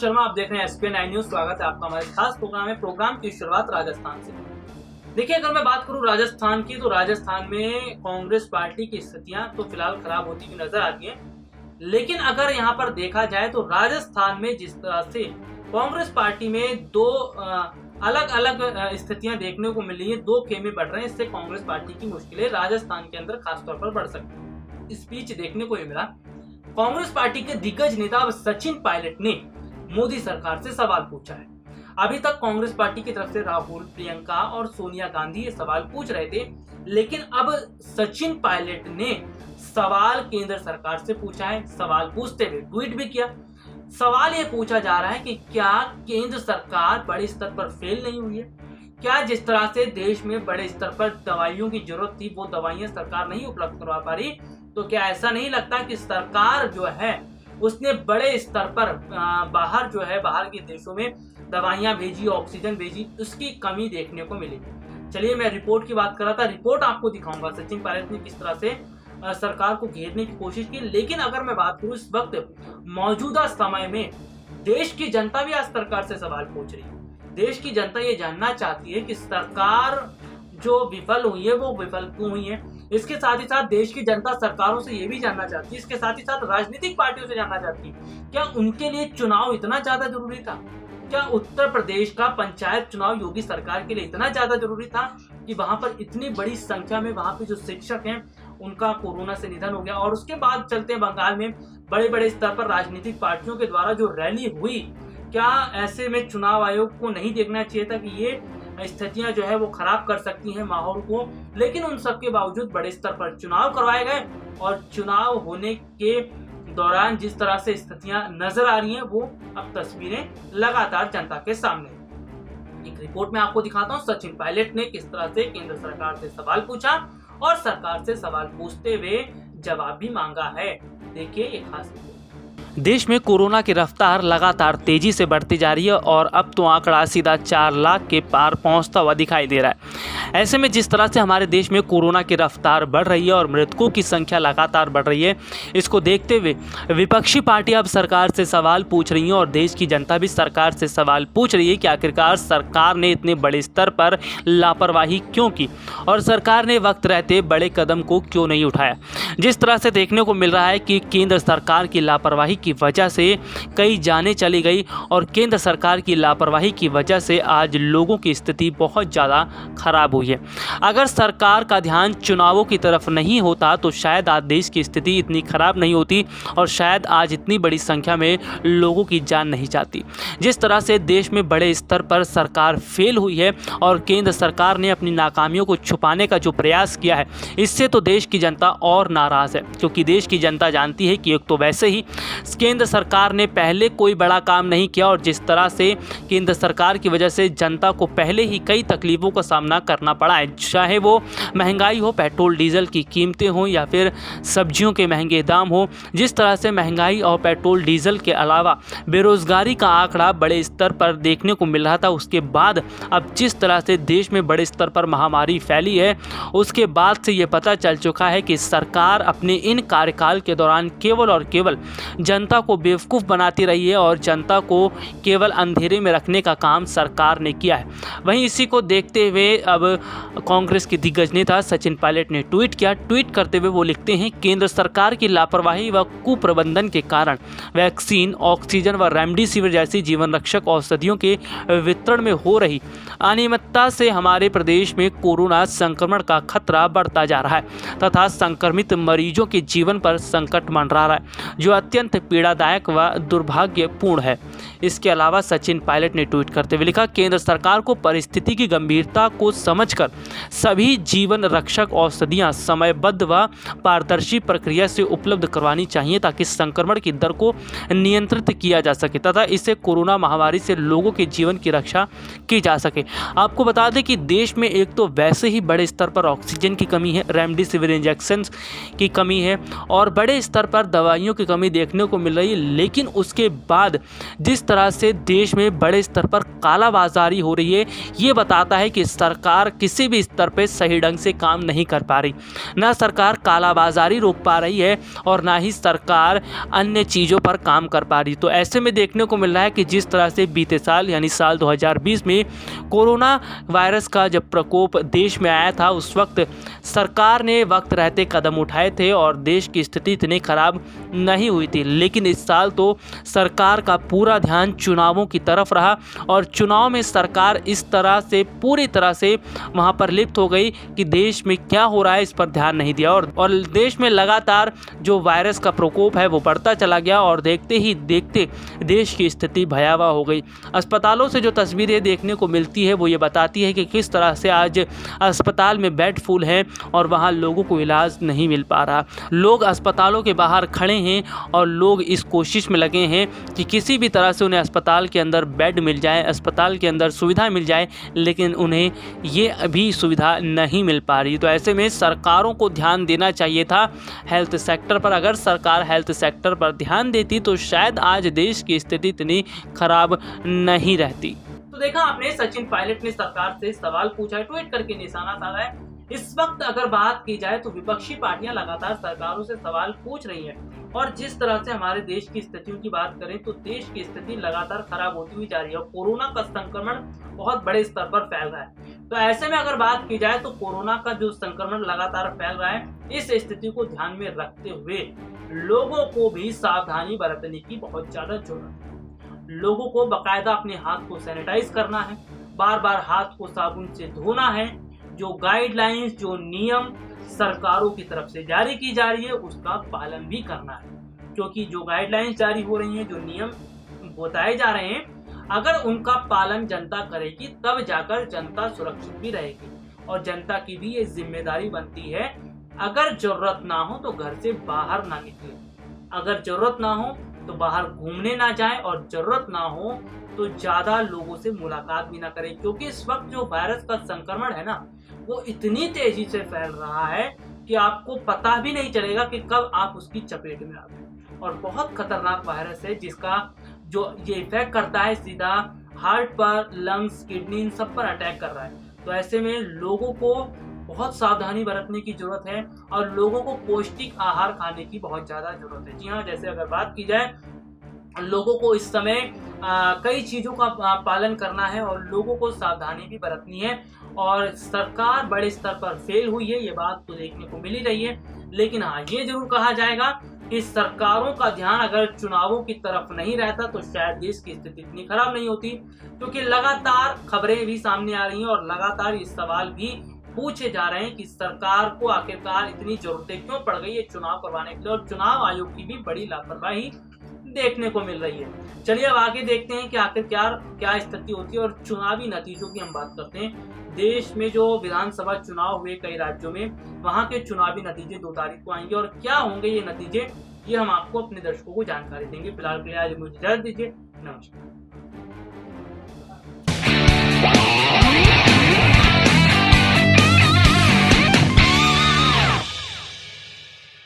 शर्मा, आप देख रहे हैं एसपीएन 9 न्यूज। स्वागत है आपका हमारे खास प्रोग्राम में। प्रोग्राम की शुरुआत राजस्थान से। देखिए, अगर मैं बात करूं राजस्थान की, तो राजस्थान में कांग्रेस पार्टी की स्थितियां तो फिलहाल खराब होती हुई नजर आती हैं। लेकिन अगर यहां पर देखा जाए तो राजस्थान में जिस तरह से कांग्रेस पार्टी में दो अलग अलग स्थितियां देखने को मिल रही है, दो खेमे बढ़ रहे हैं, इससे कांग्रेस पार्टी की मुश्किलें राजस्थान के अंदर खासतौर पर बढ़ सकती है। इस बीच देखने को मिला, कांग्रेस पार्टी के दिग्गज नेता सचिन पायलट ने मोदी सरकार से सवाल पूछा है। अभी तक कांग्रेस पार्टी की तरफ से राहुल, प्रियंका और सोनिया गांधी ये सवाल पूछ रहे थे, लेकिन अब सचिन पायलट ने सवाल केंद्र सरकार से पूछा है। सवाल पूछते हुए ट्वीट भी किया। सवाल ये पूछा जा रहा है कि क्या केंद्र सरकार बड़े स्तर पर फेल नहीं हुई है? क्या जिस तरह से देश में बड़े स्तर पर दवाइयों की जरूरत थी, वो दवाइयां सरकार नहीं उपलब्ध करवा पा रही? तो क्या ऐसा नहीं लगता कि सरकार जो है उसने बड़े स्तर पर बाहर के देशों में दवाइयां भेजी, ऑक्सीजन भेजी, उसकी कमी देखने को मिली? चलिए, मैं रिपोर्ट की बात कर रहा था, रिपोर्ट आपको दिखाऊंगा सचिन पायलट ने किस तरह से सरकार को घेरने की कोशिश की। लेकिन अगर मैं बात करूं, इस वक्त मौजूदा समय में देश की जनता भी आज सरकार से सवाल पूछ रही है। देश की जनता ये जानना चाहती है कि सरकार जो विफल हुई है वो विफल क्यों हुई है। इसके साथ ही साथ देश की जनता सरकारों से ये भी जानना चाहती है, इसके साथ ही साथ राजनीतिक पार्टियों से जानना चाहती है, क्या उनके लिए चुनाव इतना ज्यादा जरूरी था? क्या उत्तर प्रदेश का पंचायत चुनाव योगी सरकार के लिए इतना ज्यादा जरूरी था कि वहां पर इतनी बड़ी संख्या में वहां पे जो शिक्षक हैं उनका कोरोना से निधन हो गया? और उसके बाद चलते बंगाल में बड़े बड़े स्तर पर राजनीतिक पार्टियों के द्वारा जो रैली हुई, क्या ऐसे में चुनाव आयोग को नहीं देखना चाहिए था कि ये स्थितियां जो है वो खराब कर सकती हैं माहौल को? लेकिन उन सब के बावजूद बड़े स्तर पर चुनाव करवाए गए और चुनाव होने के दौरान जिस तरह से स्थितियां नजर आ रही हैं, वो अब तस्वीरें लगातार जनता के सामने। एक रिपोर्ट में आपको दिखाता हूं सचिन पायलट ने किस तरह से केंद्र सरकार से सवाल पूछा और सरकार से सवाल पूछते हुए जवाब भी मांगा है। देखिए ये खास रिपोर्ट। देश में कोरोना की रफ्तार लगातार तेजी से बढ़ती जा रही है और अब तो आंकड़ा सीधा 4 लाख के पार पहुंचता हुआ दिखाई दे रहा है। ऐसे में जिस तरह से हमारे देश में कोरोना की रफ्तार बढ़ रही है और मृतकों की संख्या लगातार बढ़ रही है, इसको देखते हुए विपक्षी पार्टी अब सरकार से सवाल पूछ रही है और देश की जनता भी सरकार से सवाल पूछ रही है कि आखिरकार सरकार ने इतने बड़े स्तर पर लापरवाही क्यों की और सरकार ने वक्त रहते बड़े कदम को क्यों नहीं उठाया। जिस तरह से देखने को मिल रहा है कि केंद्र सरकार की लापरवाही की वजह से कई जानें चली गई और केंद्र सरकार की लापरवाही की वजह से आज लोगों की स्थिति बहुत ज़्यादा खराब हुई है। अगर सरकार का ध्यान चुनावों की तरफ नहीं होता तो शायद आज देश की स्थिति इतनी खराब नहीं होती और शायद आज इतनी बड़ी संख्या में लोगों की जान नहीं जाती। जिस तरह से देश में बड़े स्तर पर सरकार फेल हुई है और केंद्र सरकार ने अपनी नाकामियों को छुपाने का जो प्रयास किया है, इससे तो देश की जनता और नाराज़ है, क्योंकि देश की जनता जानती है कि एक तो वैसे ही केंद्र सरकार ने पहले कोई बड़ा काम नहीं किया और जिस तरह से केंद्र सरकार की वजह से जनता को पहले ही कई तकलीफ़ों का सामना करना पड़ा है, चाहे वो महंगाई हो, पेट्रोल डीजल की कीमतें हों या फिर सब्जियों के महंगे दाम हो। जिस तरह से महंगाई और पेट्रोल डीजल के अलावा बेरोज़गारी का आंकड़ा बड़े स्तर पर देखने को मिल रहा था, उसके बाद अब जिस तरह से देश में बड़े स्तर पर महामारी फैली है, उसके बाद से ये पता चल चुका है कि सरकार अपने इन कार्यकाल के दौरान केवल और केवल जनता को बेवकूफ़ बनाती रही है और जनता को केवल अंधेरे में रखने का काम सरकार ने किया है। वहीं इसी को देखते हुए अब कांग्रेस के दिग्गज नेता सचिन पायलट ने ट्वीट किया। ट्वीट करते हुए वो लिखते हैं, केंद्र सरकार की लापरवाही व कुप्रबंधन के कारण वैक्सीन, ऑक्सीजन व रेमडेसिविर जैसी जीवन रक्षक औषधियों के वितरण में हो रही अनियमितता से हमारे प्रदेश में कोरोना संक्रमण का खतरा बढ़ता जा रहा है तथा संक्रमित मरीजों के जीवन पर संकट मंडरा रहा है, जो अत्यंत पीड़ादायक व दुर्भाग्यपूर्ण है। इसके अलावा सचिन पायलट ने ट्वीट करते हुए लिखा, केंद्र सरकार को परिस्थिति की गंभीरता को समझकर सभी जीवन रक्षक औषधियां समयबद्ध व पारदर्शी प्रक्रिया से उपलब्ध करवानी चाहिए ताकि संक्रमण की दर को नियंत्रित किया जा सके तथा इससे कोरोना महामारी से लोगों के जीवन की रक्षा की जा सके। आपको बता दें कि देश में एक तो वैसे ही बड़े स्तर पर ऑक्सीजन की कमी है, रेमडेसिविर इंजेक्शन की कमी है और बड़े स्तर पर दवाइयों की कमी देखने को मिल रही है। लेकिन उसके बाद जिस जिस तरह से देश में बड़े स्तर पर कालाबाजारी हो रही है, ये बताता है कि सरकार किसी भी स्तर पे सही ढंग से काम नहीं कर पा रही। ना सरकार कालाबाजारी रोक पा रही है और ना ही सरकार अन्य चीज़ों पर काम कर पा रही। तो ऐसे में देखने को मिल रहा है कि जिस तरह से बीते साल यानी साल 2020 में कोरोना वायरस का जब प्रकोप देश में आया था, उस वक्त सरकार ने वक्त रहते कदम उठाए थे और देश की स्थिति इतनी खराब नहीं हुई थी। लेकिन इस साल तो सरकार का पूरा ध्यान चुनावों की तरफ रहा और चुनाव में सरकार इस तरह से पूरी तरह से वहां पर लिप्त हो गई कि देश में क्या हो रहा है इस पर ध्यान नहीं दिया और देश में लगातार जो वायरस का प्रकोप है वो बढ़ता चला गया और देखते ही देखते देश की स्थिति भयावह हो गई। अस्पतालों से जो तस्वीरें देखने को मिलती है वो ये बताती है कि किस तरह से आज अस्पताल में बेड फुल हैं और वहाँ लोगों को इलाज नहीं मिल पा रहा। लोग अस्पतालों के बाहर खड़े हैं और लोग इस कोशिश में लगे हैं कि किसी भी तरह से उन्हें अस्पताल के अंदर बेड मिल जाए, अस्पताल के अंदर सुविधा मिल जाए, लेकिन उन्हें ये अभी सुविधा नहीं मिल पा रही। तो ऐसे में सरकारों को ध्यान देना चाहिए था हेल्थ सेक्टर पर। अगर सरकार हेल्थ सेक्टर पर ध्यान देती तो शायद आज देश की स्थिति इतनी खराब नहीं रहती। तो देखा आपने, सचिन पायलट ने सरकार से सवाल पूछा है, ट्वीट करके निशाना साधा है। इस वक्त अगर बात की जाए तो विपक्षी पार्टियां लगातार सरकारों से सवाल पूछ रही हैं और जिस तरह से हमारे देश की स्थितियों की बात करें तो देश की स्थिति लगातार खराब होती हुई जा रही है और कोरोना का संक्रमण बहुत बड़े स्तर पर फैल रहा है। तो ऐसे में अगर बात की जाए तो कोरोना का जो संक्रमण लगातार फैल रहा है, इस स्थिति को ध्यान में रखते हुए लोगों को भी सावधानी बरतने की बहुत ज्यादा जरूरत है। लोगों को बाकायदा अपने हाथ को सैनिटाइज करना है, बार बार हाथ को साबुन से धोना है। जो गाइडलाइंस, जो नियम सरकारों की तरफ से जारी की जा रही है उसका पालन भी करना है, क्योंकि जो गाइडलाइंस जारी हो रही हैं, जो नियम बताए जा रहे हैं, अगर उनका पालन जनता करेगी तब जाकर जनता सुरक्षित भी रहेगी। और जनता की भी ये जिम्मेदारी बनती है, अगर जरूरत ना हो तो घर से बाहर ना निकले, अगर जरूरत ना हो तो बाहर घूमने ना जाए और जरूरत ना हो तो ज्यादा लोगों से मुलाकात भी ना करें, क्योंकि इस वक्त जो वायरस का संक्रमण है ना वो इतनी तेजी से फैल रहा है कि आपको पता भी नहीं चलेगा कि कब आप उसकी चपेट में आ गए। और बहुत खतरनाक वायरस है जिसका जो ये इफेक्ट करता है सीधा हार्ट पर, लंग्स, किडनी, इन सब पर अटैक कर रहा है। तो ऐसे में लोगों को बहुत सावधानी बरतने की जरूरत है और लोगों को पौष्टिक आहार खाने की बहुत ज्यादा जरूरत है। जी हाँ, जैसे अगर बात की जाए लोगों को इस समय कई चीजों का पालन करना है और लोगों को सावधानी भी बरतनी है। और सरकार बड़े स्तर पर फेल हुई है, ये बात तो देखने को मिल ही रही है। लेकिन हाँ, ये जरूर कहा जाएगा कि सरकारों का ध्यान अगर चुनावों की तरफ नहीं रहता तो शायद देश की स्थिति इतनी खराब नहीं होती, क्योंकि लगातार खबरें भी सामने आ रही हैं और लगातार ये सवाल भी पूछे जा रहे हैं कि सरकार को आखिरकार इतनी जरूरतें क्यों पड़ गई है चुनाव करवाने के लिए, और चुनाव आयोग की भी बड़ी लापरवाही देखने को मिल रही है। चलिए अब आगे देखते हैं कि आखिर क्या स्थिति होती है। और चुनावी नतीजों की हम बात करते हैं। देश में जो विधानसभा चुनाव हुए कई राज्यों में, वहां के चुनावी नतीजे 2 तारीख को आएंगे और क्या होंगे ये नतीजे, ये हम आपको अपने दर्शकों को जानकारी देंगे। फिलहाल के लिए आज मुझे इजाजत दीजिए, नमस्कार।